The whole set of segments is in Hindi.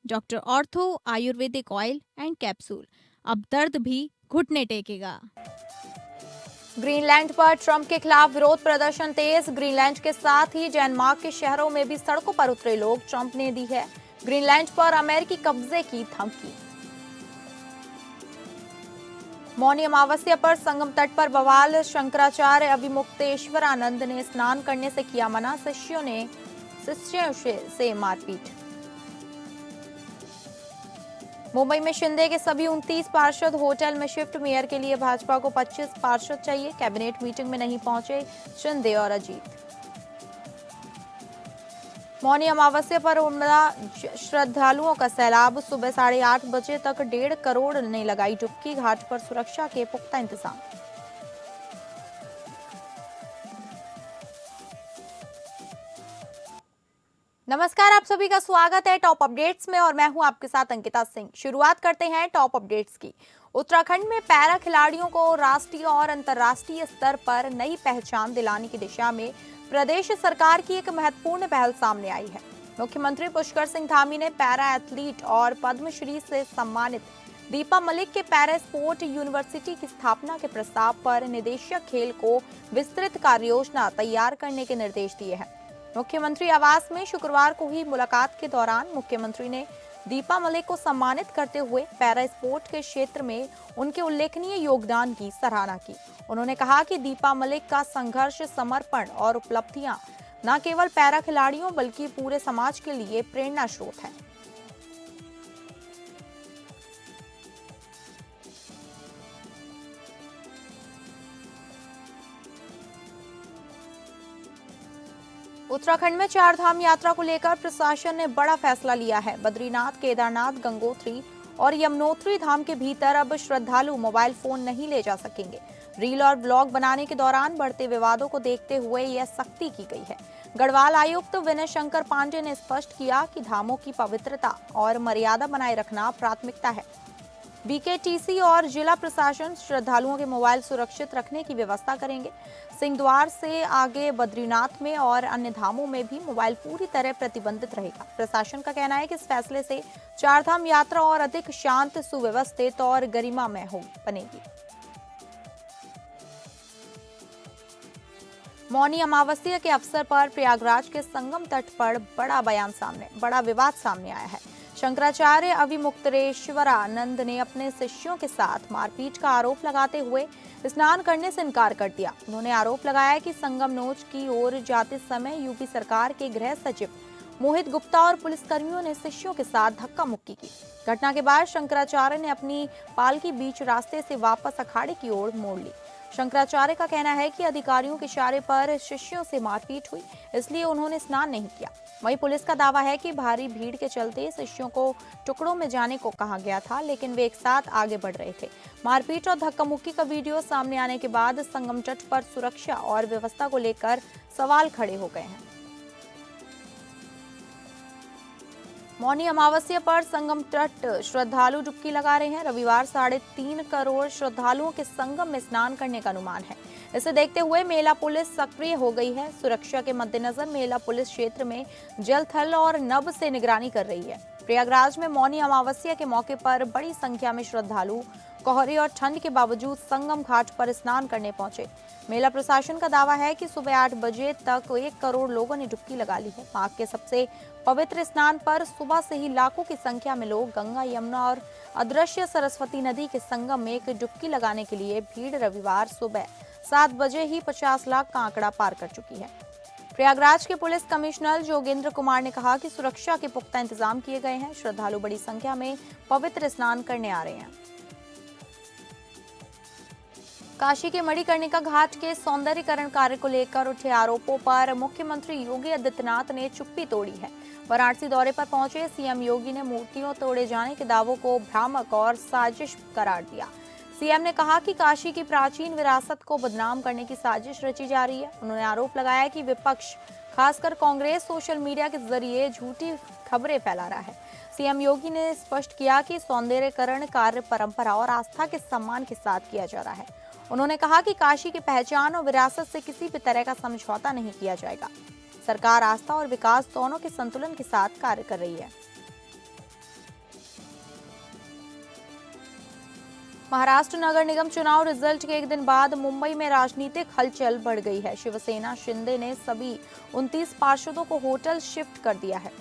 Doctor ortho Ayurvedic oil and capsule. अब दर्द भी घुटने टेकेगा। ग्रीनलैंड पर ट्रंप के खिलाफ विरोध प्रदर्शन तेज। ग्रीनलैंड के साथ ही डेनमार्क के शहरों में भी सड़कों पर उतरे लोग। ट्रंप ने दी है ग्रीनलैंड पर अमेरिकी कब्जे की धमकी। मौनी अमावस्या पर संगम तट पर बवाल। शंकराचार्य अविमुक्तेश्वरानंद ने स्नान करने से किया मना। शिष्यों से मारपीट। मुंबई में शिंदे के सभी 29 पार्षद होटल में शिफ्ट। मेयर के लिए भाजपा को 25 पार्षद चाहिए। कैबिनेट मीटिंग में नहीं पहुंचे शिंदे और अजीत। मौनी अमावस्या पर उमड़ा श्रद्धालुओं का सैलाब। सुबह 8:30 बजे तक 1.5 करोड़ ने लगाई डुबकी। घाट पर सुरक्षा के पुख्ता इंतजाम। नमस्कार, आप सभी का स्वागत है टॉप अपडेट्स में और मैं हूं आपके साथ अंकिता सिंह। शुरुआत करते हैं टॉप अपडेट्स की। उत्तराखंड में पैरा खिलाड़ियों को राष्ट्रीय और अंतर्राष्ट्रीय स्तर पर नई पहचान दिलाने की दिशा में प्रदेश सरकार की एक महत्वपूर्ण पहल सामने आई है। मुख्यमंत्री पुष्कर सिंह धामी ने पैरा एथलीट और पद्मश्री से सम्मानित दीपा मलिक के पैरा स्पोर्ट यूनिवर्सिटी की स्थापना के प्रस्ताव पर निदेशक खेल को विस्तृत कार्ययोजना तैयार करने के निर्देश दिए हैं। मुख्यमंत्री आवास में शुक्रवार को हुई मुलाकात के दौरान मुख्यमंत्री ने दीपा मलिक को सम्मानित करते हुए पैरा स्पोर्ट के क्षेत्र में उनके उल्लेखनीय योगदान की सराहना की। उन्होंने कहा कि दीपा मलिक का संघर्ष, समर्पण और उपलब्धियां न केवल पैरा खिलाड़ियों बल्कि पूरे समाज के लिए प्रेरणा स्रोत है। उत्तराखंड में 4 धाम यात्रा को लेकर प्रशासन ने बड़ा फैसला लिया है। बद्रीनाथ, केदारनाथ, गंगोत्री और यमुनोत्री धाम के भीतर अब श्रद्धालु मोबाइल फोन नहीं ले जा सकेंगे। रील और ब्लॉग बनाने के दौरान बढ़ते विवादों को देखते हुए यह सख्ती की गई है। गढ़वाल आयुक्त विनय शंकर पांडे ने स्पष्ट किया कि धामों की पवित्रता और मर्यादा बनाए रखना प्राथमिकता है। बीकेटीसी और जिला प्रशासन श्रद्धालुओं के मोबाइल सुरक्षित रखने की व्यवस्था करेंगे। सिंहद्वार से आगे बद्रीनाथ में और अन्य धामों में भी मोबाइल पूरी तरह प्रतिबंधित रहेगा। प्रशासन का कहना है कि इस फैसले से 4 धाम यात्रा और अधिक शांत, सुव्यवस्थित और गरिमामय बनेगी। मौनी अमावस्या के अवसर पर प्रयागराज के संगम तट पर बड़ा विवाद सामने आया है। शंकराचार्य अविमुक्तेश्वरानंद ने अपने शिष्यों के साथ मारपीट का आरोप लगाते हुए स्नान करने से इनकार कर दिया। उन्होंने आरोप लगाया कि संगम नोच की ओर जाते समय यूपी सरकार के गृह सचिव मोहित गुप्ता और पुलिसकर्मियों ने शिष्यों के साथ धक्का मुक्की की। घटना के बाद शंकराचार्य ने अपनी पालकी बीच रास्ते से वापस अखाड़े की ओर मोड़ ली। शंकराचार्य का कहना है कि अधिकारियों के इशारे पर शिष्यों से मारपीट हुई, इसलिए उन्होंने स्नान नहीं किया। वहीं पुलिस का दावा है कि भारी भीड़ के चलते शिष्यों को टुकड़ों में जाने को कहा गया था, लेकिन वे एक साथ आगे बढ़ रहे थे। मारपीट और धक्का मुक्की का वीडियो सामने आने के बाद संगम तट पर सुरक्षा और व्यवस्था को लेकर सवाल खड़े हो गए हैं। मौनी अमावस्या पर संगम तट श्रद्धालु डुबकी लगा रहे हैं। रविवार 3.5 करोड़ श्रद्धालुओं के संगम में स्नान करने का अनुमान है। इसे देखते हुए मेला पुलिस सक्रिय हो गई है। सुरक्षा के मद्देनजर मेला पुलिस क्षेत्र में जल, थल और नभ से निगरानी कर रही है। प्रयागराज में मौनी अमावस्या के मौके पर बड़ी संख्या में श्रद्धालु कोहरे और ठंड के बावजूद संगम घाट पर स्नान करने पहुंचे। मेला प्रशासन का दावा है कि सुबह 8 बजे तक 1 करोड़ लोगों ने डुबकी लगा ली है। माघ के सबसे पवित्र स्नान पर सुबह से ही लाखों की संख्या में लोग गंगा, यमुना और अदृश्य सरस्वती नदी के संगम में एक डुबकी लगाने के लिए भीड़ रविवार सुबह 7 बजे ही 50 लाख का आंकड़ा पार कर चुकी है। प्रयागराज के पुलिस कमिश्नर जोगेंद्र कुमार ने कहा कि सुरक्षा के पुख्ता इंतजाम किए गए हैं। श्रद्धालु बड़ी संख्या में पवित्र स्नान करने आ रहे हैं। काशी के मणिकर्णिका घाट के सौंदर्यीकरण कार्य को लेकर उठे आरोपों पर मुख्यमंत्री योगी आदित्यनाथ ने चुप्पी तोड़ी है। वाराणसी दौरे पर पहुंचे सीएम योगी ने मूर्तियों तोड़े जाने के दावों को भ्रामक और साजिश करार दिया। सीएम ने कहा कि काशी की प्राचीन विरासत को बदनाम करने की साजिश रची जा रही है। उन्होंने आरोप लगाया कि विपक्ष, खासकर कांग्रेस, सोशल मीडिया के जरिए झूठी खबरें फैला रहा है। सीएम योगी ने स्पष्ट किया कि सौंदर्यीकरण कार्य परंपरा और आस्था के सम्मान के साथ किया जा रहा है। उन्होंने कहा कि काशी की पहचान और विरासत से किसी भी तरह का समझौता नहीं किया जाएगा। सरकार आस्था और विकास दोनों के संतुलन के साथ कार्य कर रही है। महाराष्ट्र नगर निगम चुनाव रिजल्ट के एक दिन बाद मुंबई में राजनीतिक हलचल बढ़ गई है। शिवसेना शिंदे ने सभी 29 पार्षदों को होटल शिफ्ट कर दिया है।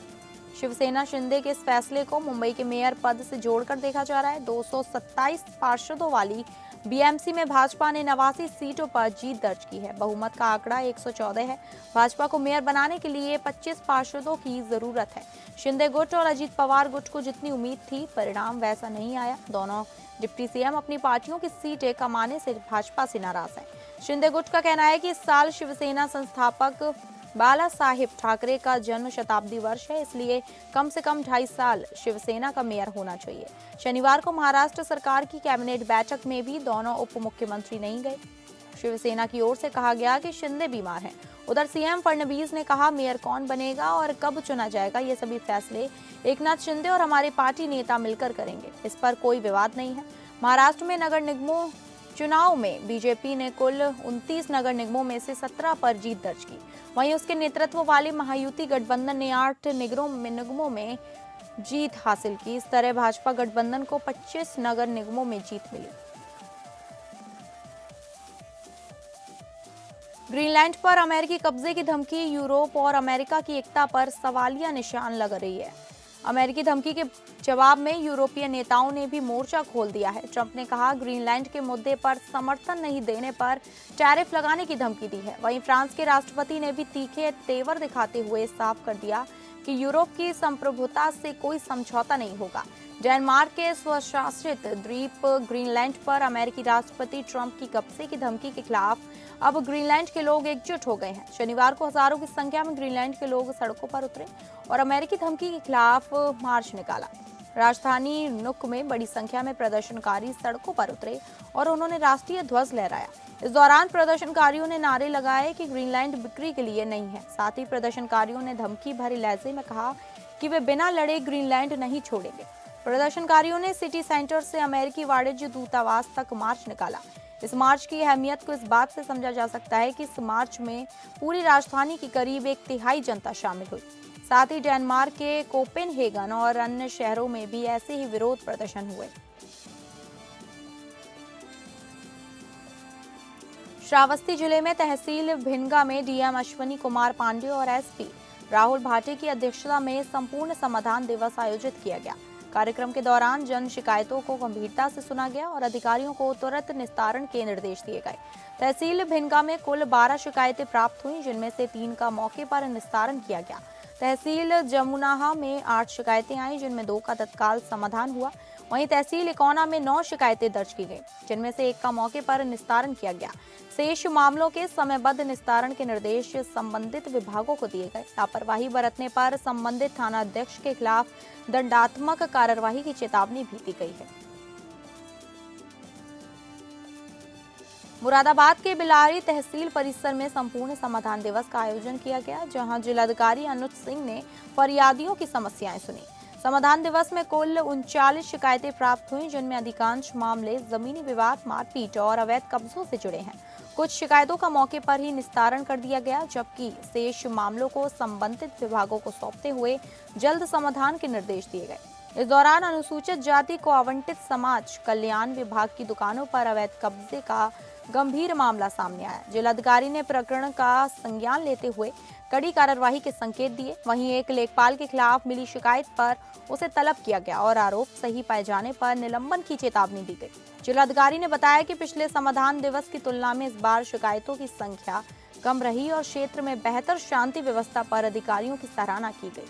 शिवसेना शिंदे के इस फैसले को मुंबई के मेयर पद से जोड़कर देखा जा रहा है। 227 पार्षदों वाली बीएमसी में भाजपा ने 89 सीटों पर जीत दर्ज की है। बहुमत का आंकड़ा 114 है। भाजपा को मेयर बनाने के लिए 25 पार्षदों की जरूरत है। शिंदे गुट और अजीत पवार गुट को जितनी उम्मीद थी, परिणाम वैसा नहीं आया। दोनों डिप्टी सीएम अपनी पार्टियों की सीटें कमाने से भाजपा से नाराज है। शिंदे गुट का कहना है कि इस साल शिवसेना संस्थापक बाला साहेब ठाकरे का जन्म शताब्दी वर्ष है, इसलिए कम से कम 2.5 साल शिवसेना का मेयर होना चाहिए। शनिवार को महाराष्ट्र सरकार की कैबिनेट बैठक में भी दोनों उप मुख्यमंत्री नहीं गए। शिवसेना की ओर से कहा गया कि शिंदे बीमार हैं। उधर सीएम फडणवीस ने कहा, मेयर कौन बनेगा और कब चुना जाएगा, ये सभी फैसले एकनाथ शिंदे और हमारे पार्टी नेता मिलकर करेंगे। इस पर कोई विवाद नहीं है। महाराष्ट्र में नगर निगमों चुनाव में बीजेपी ने कुल 29 नगर निगमों में से 17 पर जीत दर्ज की। वहीं उसके नेतृत्व वाली महायुति गठबंधन ने 8 निगमों में जीत हासिल की। इस तरह भाजपा गठबंधन को 25 नगर निगमों में जीत मिली। ग्रीनलैंड पर अमेरिकी कब्जे की धमकी, यूरोप और अमेरिका की एकता पर सवालिया निशान लग रही है। अमेरिकी धमकी के जवाब में यूरोपीय नेताओं ने भी मोर्चा खोल दिया है। ट्रंप ने कहा, ग्रीनलैंड के मुद्दे पर समर्थन नहीं देने पर टैरिफ लगाने की धमकी दी है। वहीं फ्रांस के राष्ट्रपति ने भी तीखे तेवर दिखाते हुए साफ कर दिया कि यूरोप की संप्रभुता से कोई समझौता नहीं होगा। डेनमार्क के स्वशासित द्वीप ग्रीनलैंड पर अमेरिकी राष्ट्रपति ट्रंप की कब्जे की धमकी के खिलाफ अब ग्रीनलैंड के लोग एकजुट हो गए हैं। शनिवार को हजारों की संख्या में ग्रीनलैंड के लोग सड़कों पर उतरे और अमेरिकी धमकी के खिलाफ मार्च निकाला। राजधानी नुक में बड़ी संख्या में प्रदर्शनकारी सड़कों पर उतरे और उन्होंने राष्ट्रीय ध्वज लहराया। इस दौरान प्रदर्शनकारियों ने नारे लगाए कि ग्रीनलैंड बिक्री के लिए नहीं है। साथ ही प्रदर्शनकारियों ने धमकी भरे लहजे में कहा कि वे बिना लड़े ग्रीनलैंड नहीं छोड़ेंगे। प्रदर्शनकारियों ने सिटी सेंटर से अमेरिकी वाणिज्य दूतावास तक मार्च निकाला। इस मार्च की अहमियत को इस बात से समझा जा सकता है कि इस मार्च में पूरी राजधानी की करीब 1/3 जनता शामिल हुई। साथ ही डेनमार्क के कोपेनहेगन और अन्य शहरों में भी ऐसे ही विरोध प्रदर्शन हुए। श्रावस्ती जिले में तहसील भिनगा में डीएम अश्विनी कुमार पांडे और एसपी राहुल भाटे की अध्यक्षता में संपूर्ण समाधान दिवस आयोजित किया गया। कार्यक्रम के दौरान जन शिकायतों को गंभीरता से सुना गया और अधिकारियों को तुरंत निस्तारण के निर्देश दिए गए। तहसील भिनगा में कुल 12 शिकायतें प्राप्त हुई, जिनमें से 3 का मौके पर निस्तारण किया गया। तहसील जमुनाहा में 8 शिकायतें आई, जिनमें 2 का तत्काल समाधान हुआ। वहीं तहसील इकौना में 9 शिकायतें दर्ज की गई, जिनमें से 1 का मौके पर निस्तारण किया गया। शेष मामलों के समयबद्ध निस्तारण के निर्देश संबंधित विभागों को दिए गए। लापरवाही बरतने पर संबंधित थाना अध्यक्ष के खिलाफ दंडात्मक कार्रवाई की चेतावनी भी दी गई है। मुरादाबाद के बिलारी तहसील परिसर में संपूर्ण समाधान दिवस का आयोजन किया गया, जहां जिलाधिकारी अनुज सिंह ने फरियादियों की समस्याएं सुनी। समाधान दिवस में कुल 39 शिकायतें प्राप्त हुई, जिनमें अधिकांश मामले जमीनी विवाद, मारपीट और अवैध कब्जों से जुड़े हैं। कुछ शिकायतों का मौके पर ही निस्तारण कर दिया गया, जबकि शेष मामलों को संबंधित विभागों को सौंपते हुए जल्द समाधान के निर्देश दिए गए। इस दौरान अनुसूचित जाति को आवंटित समाज कल्याण विभाग की दुकानों पर अवैध कब्जे का गंभीर मामला सामने आया। जिलाधिकारी ने प्रकरण का संज्ञान लेते हुए कड़ी कार्रवाई के संकेत दिए। वहीं एक लेखपाल के खिलाफ मिली शिकायत पर उसे तलब किया गया और आरोप सही पाए जाने पर निलंबन की चेतावनी दी गई। जिलाधिकारी ने बताया कि पिछले समाधान दिवस की तुलना में इस बार शिकायतों की संख्या कम रही और क्षेत्र में बेहतर शांति व्यवस्था पर अधिकारियों की सराहना की गई।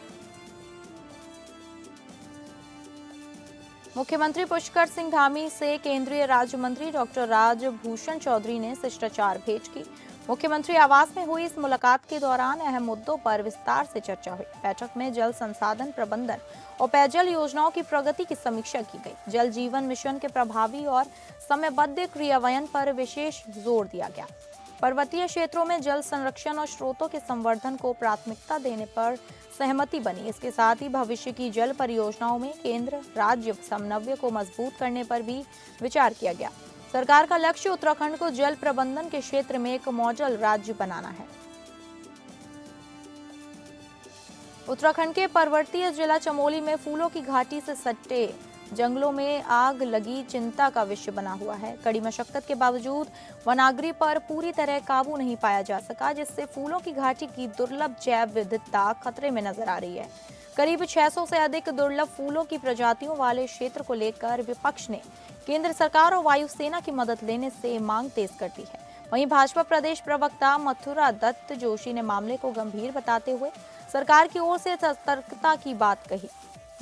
मुख्यमंत्री पुष्कर सिंह धामी से केंद्रीय राज्य मंत्री डॉक्टर राजभूषण चौधरी ने शिष्टाचार भेंट की। मुख्यमंत्री आवास में हुई इस मुलाकात के दौरान अहम मुद्दों पर विस्तार से चर्चा हुई। बैठक में जल संसाधन प्रबंधन और पेयजल योजनाओं की प्रगति की समीक्षा की गई। जल जीवन मिशन के प्रभावी और समयबद्ध क्रियान्वयन पर विशेष जोर दिया गया। पर्वतीय क्षेत्रों में जल संरक्षण और स्रोतों के संवर्धन को प्राथमिकता देने पर सहमति बनी। इसके साथ ही भविष्य की जल परियोजनाओं में केंद्र राज्य समन्वय को मजबूत करने पर भी विचार किया गया। सरकार का लक्ष्य उत्तराखंड को जल प्रबंधन के क्षेत्र में एक मॉडल राज्य बनाना है। उत्तराखंड के पर्वतीय जिला चमोली में फूलों की घाटी से सटे जंगलों में आग लगी चिंता का विषय बना हुआ है। कड़ी मशक्कत के बावजूद वनाग्नि पर पूरी तरह काबू नहीं पाया जा सका, जिससे फूलों की घाटी की दुर्लभ जैव विविधता खतरे में नजर आ रही है। करीब 600 से अधिक दुर्लभ फूलों की प्रजातियों वाले क्षेत्र को लेकर विपक्ष ने केंद्र सरकार और वायुसेना की मदद लेने से मांग तेज कर दी है। वहीं भाजपा प्रदेश प्रवक्ता मथुरा दत्त जोशी ने मामले को गंभीर बताते हुए सरकार की ओर से सतर्कता की बात कही।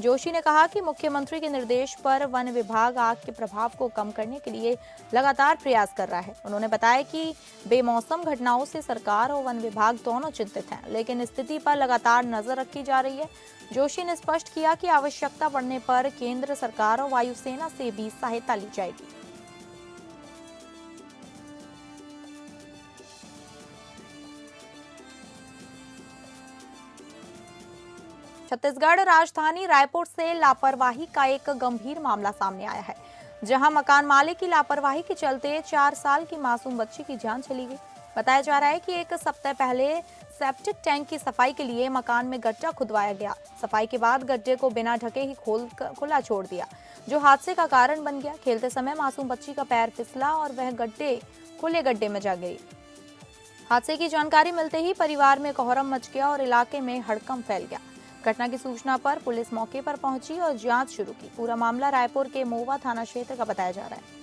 जोशी ने कहा कि मुख्यमंत्री के निर्देश पर वन विभाग आग के प्रभाव को कम करने के लिए लगातार प्रयास कर रहा है। उन्होंने बताया कि बेमौसम घटनाओं से सरकार और वन विभाग दोनों चिंतित हैं, लेकिन स्थिति पर लगातार नजर रखी जा रही है। जोशी ने स्पष्ट किया कि आवश्यकता पड़ने पर केंद्र सरकार और वायुसेना से भी सहायता ली जाएगी। छत्तीसगढ़ राजधानी रायपुर से लापरवाही का एक गंभीर मामला सामने आया है, जहां मकान मालिक की लापरवाही के चलते 4 साल की मासूम बच्ची की जान चली गई। बताया जा रहा है कि एक सप्ताह पहले सेप्टिक टैंक की सफाई के लिए मकान में गड्ढा खुदवाया गया। सफाई के बाद गड्ढे को बिना ढके ही खुला छोड़ दिया, जो हादसे का कारण बन गया। खेलते समय मासूम बच्ची का पैर फिसला और वह खुले गड्ढे में जा गई। हादसे की जानकारी मिलते ही परिवार में कोहराम मच गया और इलाके में हड़कंप फैल गया। घटना की सूचना पर पुलिस मौके पर पहुंची और जांच शुरू की। पूरा मामला रायपुर के मोवा थाना क्षेत्र का बताया जा रहा है।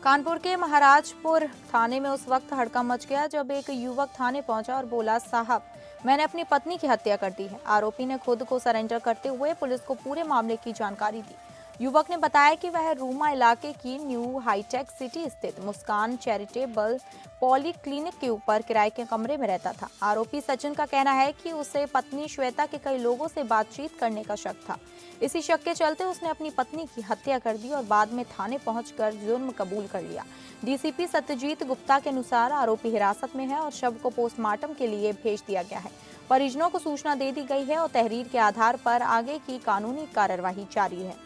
कानपुर के महाराजपुर थाने में उस वक्त हड़कंप मच गया जब एक युवक थाने पहुंचा और बोला, साहब मैंने अपनी पत्नी की हत्या कर दी है। आरोपी ने खुद को सरेंडर करते हुए पुलिस को पूरे मामले की जानकारी दी। युवक ने बताया कि वह रूमा इलाके की न्यू हाईटेक सिटी स्थित मुस्कान चैरिटेबल पॉली क्लिनिक के ऊपर किराए के कमरे में रहता था। आरोपी सचिन का कहना है कि उसे पत्नी श्वेता के कई लोगों से बातचीत करने का शक था। इसी शक के चलते उसने अपनी पत्नी की हत्या कर दी और बाद में थाने पहुंचकर जुर्म कबूल कर लिया। डीसीपी सत्यजीत गुप्ता के अनुसार आरोपी हिरासत में है और शव को पोस्टमार्टम के लिए भेज दिया गया है। परिजनों को सूचना दे दी गई है और तहरीर के आधार पर आगे की कानूनी कार्यवाही जारी है।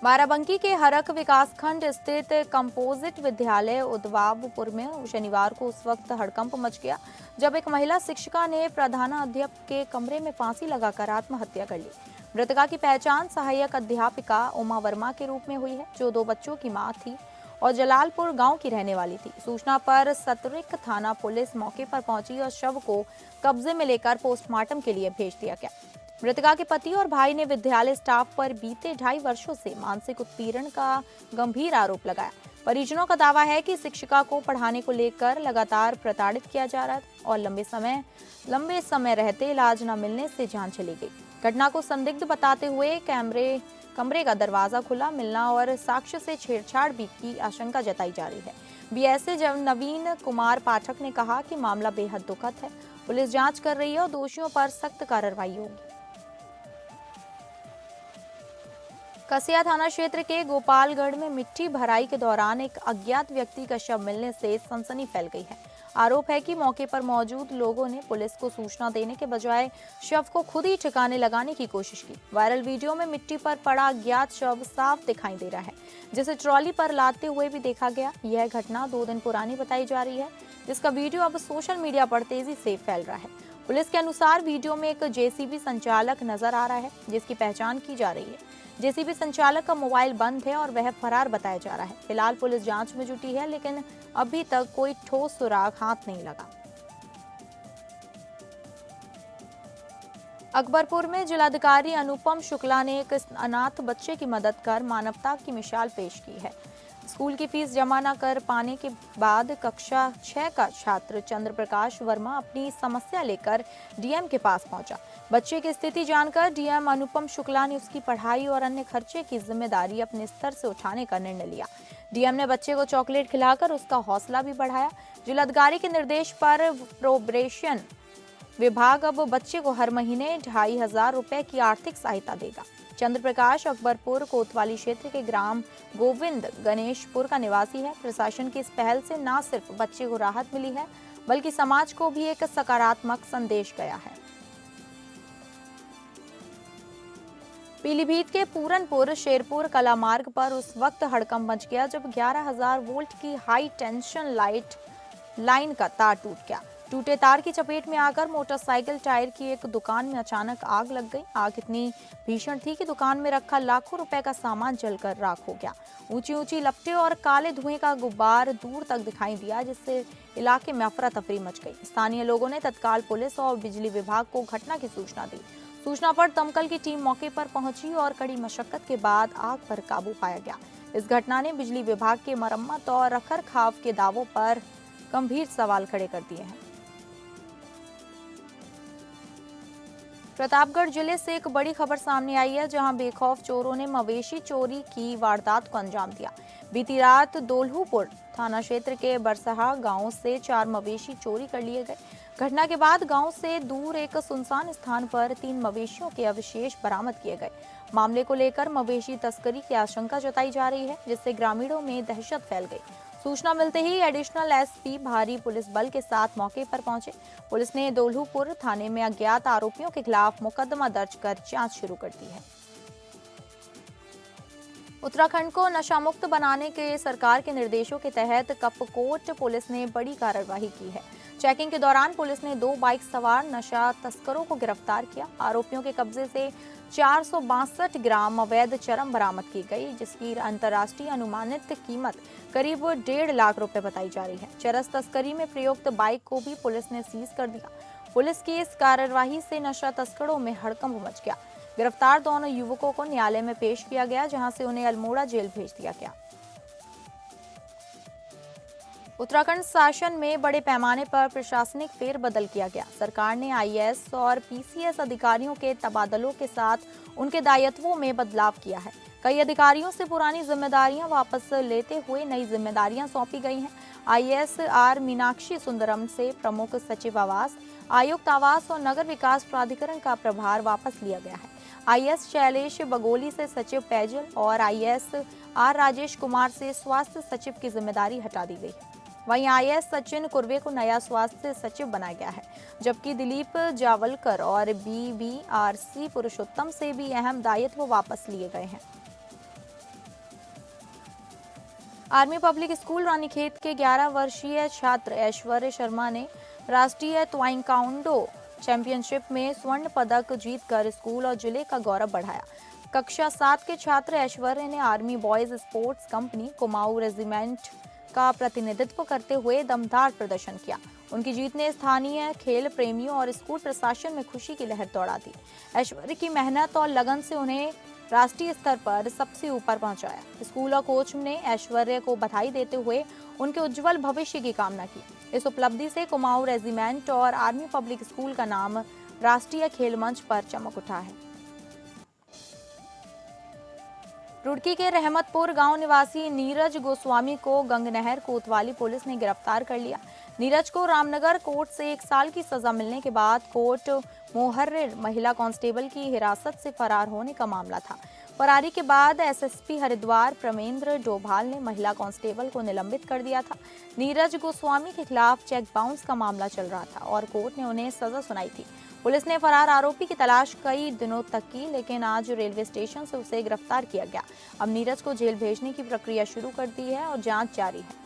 बाराबंकी के हरक विकासखंड स्थित कंपोजिट विद्यालय उदवाबपुर में शनिवार को उस वक्त हड़कंप मच गया जब एक महिला शिक्षिका ने प्रधानाध्यापक के कमरे में फांसी लगाकर आत्महत्या कर ली। मृतका की पहचान सहायक अध्यापिका उमा वर्मा के रूप में हुई है, जो 2 बच्चों की मां थी और जलालपुर गांव की रहने वाली थी। सूचना पर सतरिक थाना पुलिस मौके पर पहुंची और शव को कब्जे में लेकर पोस्टमार्टम के लिए भेज दिया गया। मृतका के पति और भाई ने विद्यालय स्टाफ पर बीते 2.5 वर्षों से मानसिक उत्पीड़न का गंभीर आरोप लगाया। परिजनों का दावा है कि शिक्षिका को पढ़ाने को लेकर लगातार प्रताड़ित किया जा रहा था और लंबे समय रहते इलाज न मिलने से जान चली गई। घटना को संदिग्ध बताते हुए कमरे का दरवाजा खुला मिलना और साक्ष्य से छेड़छाड़ भी की आशंका जताई जा रही है। बीएसए नवीन कुमार पाठक ने कहा कि मामला बेहद दुखद है। पुलिस जांच कर रही है और दोषियों पर सख्त कार्रवाई होगी। कसिया थाना क्षेत्र के गोपालगढ़ में मिट्टी भराई के दौरान एक अज्ञात व्यक्ति का शव मिलने से सनसनी फैल गई है। आरोप है कि मौके पर मौजूद लोगों ने पुलिस को सूचना देने के बजाय शव को खुद ही ठिकाने लगाने की कोशिश की। वायरल वीडियो में मिट्टी पर पड़ा अज्ञात शव साफ दिखाई दे रहा है, जिसे ट्रॉली पर लादते हुए भी देखा गया। यह घटना 2 दिन पुरानी बताई जा रही है, जिसका वीडियो अब सोशल मीडिया पर तेजी से फैल रहा है। पुलिस के अनुसार वीडियो में एक जेसीबी संचालक नजर आ रहा है, जिसकी पहचान की जा रही है। जेसीबी संचालक का मोबाइल बंद है और वह फरार बताया जा रहा है। फिलहाल पुलिस जांच में जुटी है, लेकिन अभी तक कोई ठोस सुराग हाथ नहीं लगा। अकबरपुर में जिलाधिकारी अनुपम शुक्ला ने एक अनाथ बच्चे की मदद कर मानवता की मिसाल पेश की है। स्कूल की फीस जमा न कर पाने के बाद कक्षा 6 का छात्र चंद्र प्रकाश वर्मा अपनी समस्या लेकर डीएम के पास पहुंचा। बच्चे की स्थिति जानकर डीएम अनुपम शुक्ला ने उसकी पढ़ाई और अन्य खर्चे की जिम्मेदारी अपने स्तर से उठाने का निर्णय लिया। डीएम ने बच्चे को चॉकलेट खिलाकर उसका हौसला भी बढ़ाया। जिलाधिकारी के निर्देश पर प्रोबेशन विभाग अब बच्चे को हर महीने 2500 रुपए की आर्थिक सहायता देगा। चंद्र प्रकाश अकबरपुर कोतवाली क्षेत्र के ग्राम गोविंद गणेशपुर का निवासी है। प्रशासन की इस पहल से न सिर्फ बच्चे को राहत मिली है, बल्कि समाज को भी एक सकारात्मक संदेश गया है। पीलीभीत के पूरनपुर शेरपुर कला मार्ग पर उस वक्त हड़कंप मच गया जब 11,000 वोल्ट की हाई टेंशन लाइन का तार टूट गया। टूटे तार की चपेट में आकर मोटरसाइकिल टायर की एक दुकान में अचानक आग लग गई। आग इतनी भीषण थी कि दुकान में रखा लाखों रुपए का सामान जलकर राख हो गया। ऊंची ऊंची लपटें और काले धुएं का गुब्बार दूर तक दिखाई दिया, जिससे इलाके में अफरा तफरी मच गई। स्थानीय लोगों ने तत्काल पुलिस और बिजली विभाग को घटना की सूचना दी। सूचना पर दमकल की टीम मौके पर पहुंची और कड़ी मशक्कत के बाद आग पर काबू पाया गया। इस घटना ने बिजली विभाग के मरम्मत और रखरखाव के दावों पर गंभीर सवाल खड़े कर दिए हैं। प्रतापगढ़ जिले से एक बड़ी खबर सामने आई है, जहां बेखौफ चोरों ने मवेशी चोरी की वारदात को अंजाम दिया। बीती रात दोल्हूपुर थाना क्षेत्र के बरसहा गांव से 4 मवेशी चोरी कर लिए गए। घटना के बाद गांव से दूर एक सुनसान स्थान पर 3 मवेशियों के अवशेष बरामद किए गए। मामले को लेकर मवेशी तस्करी की आशंका जताई जा रही है, जिससे ग्रामीणों में दहशत फैल गई। सूचना मिलते ही एडिशनल एसपी भारी पुलिस बल के साथ मौके पर पहुंचे। पुलिस ने दोल्हूपुर थाने में अज्ञात आरोपियों के खिलाफ मुकदमा दर्ज कर जांच शुरू कर दी है। उत्तराखंड को नशा मुक्त बनाने के सरकार के निर्देशों के तहत कपकोट पुलिस ने बड़ी कार्रवाई की है। चेकिंग के दौरान पुलिस ने 2 बाइक सवार नशा तस्करों को गिरफ्तार किया। आरोपियों के कब्जे से 462 ग्राम अवैध चरम बरामद की गई, जिसकी अंतर्राष्ट्रीय अनुमानित कीमत करीब 1.5 लाख रुपए बताई जा रही है। चरस तस्करी में प्रयुक्त बाइक को भी पुलिस ने सीज कर दिया। पुलिस की इस कार्रवाई से नशा तस्करों में हड़कंप मच गया। गिरफ्तार दोनों युवकों को न्यायालय में पेश किया गया, जहां से उन्हें अल्मोड़ा जेल भेज दिया गया। उत्तराखंड शासन में बड़े पैमाने पर प्रशासनिक फेरबदल किया गया। सरकार ने आईएएस और पीसीएस अधिकारियों के तबादलों के साथ उनके दायित्वों में बदलाव किया है। कई अधिकारियों से पुरानी जिम्मेदारियां वापस लेते हुए नई जिम्मेदारियां सौंपी गई हैं। आईएएस आर मीनाक्षी सुंदरम से प्रमुख सचिव आवास, आयुक्त आवास और नगर विकास प्राधिकरण का प्रभार वापस लिया गया है। आईएएस शैलेश बगोली से सचिव पेयजल और आईएएस आर राजेश कुमार से स्वास्थ्य सचिव की जिम्मेदारी हटा दी गई है। वहीं आईएएस सचिन कुर्वे को नया स्वास्थ्य सचिव बनाया गया है, जबकि दिलीप जावलकर और बीवीआरसी पुरुषोत्तम से भी अहम दायित्व वापस लिए गए हैं। आर्मी पब्लिक स्कूल रानीखेत के 11 वर्षीय छात्र ऐश्वर्य शर्मा ने राष्ट्रीय ताइक्वांडो चैंपियनशिप में स्वर्ण पदक जीतकर स्कूल और जिले का गौरव बढ़ाया। कक्षा 7 के छात्र ऐश्वर्य ने army boys sports company Kumaon regiment का प्रतिनिधित्व करते हुए दमदार प्रदर्शन किया। उनकी जीत ने स्थानीय खेल प्रेमियों और स्कूल प्रशासन में खुशी की लहर दौड़ा दी। ऐश्वर्य की मेहनत और लगन से उन्हें राष्ट्रीय स्तर पर सबसे ऊपर पहुंचाया। स्कूल और कोच ने ऐश्वर्य को बधाई देते हुए उनके उज्जवल भविष्य की कामना की। इस उपलब्धि से कुमाऊं रेजिमेंट और आर्मी पब्लिक स्कूल का नाम राष्ट्रीय खेल मंच पर चमक उठा है। रुड़की के रहमतपुर गांव निवासी नीरज गोस्वामी को गंगनहर कोतवाली पुलिस ने गिरफ्तार कर लिया। नीरज को रामनगर कोर्ट से 1 साल की सजा मिलने के बाद कोर्ट मोहर्रिर महिला कांस्टेबल की हिरासत से फरार होने का मामला था। फरारी के बाद एसएसपी हरिद्वार प्रमेंद्र डोभाल ने महिला कांस्टेबल को निलंबित कर दिया था। नीरज गोस्वामी के खिलाफ चेक बाउंस का मामला चल रहा था और कोर्ट ने उन्हें सजा सुनाई थी। पुलिस ने फरार आरोपी की तलाश कई दिनों तक की, लेकिन आज रेलवे स्टेशन से उसे गिरफ्तार किया गया। अब नीरज को जेल भेजने की प्रक्रिया शुरू कर दी है और जांच जारी है।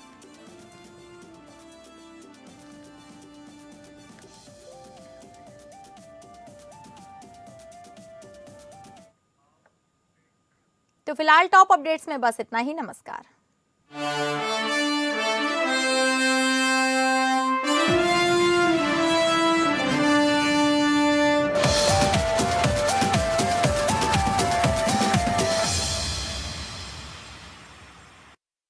तो फिलहाल टॉप अपडेट्स में बस इतना ही। नमस्कार।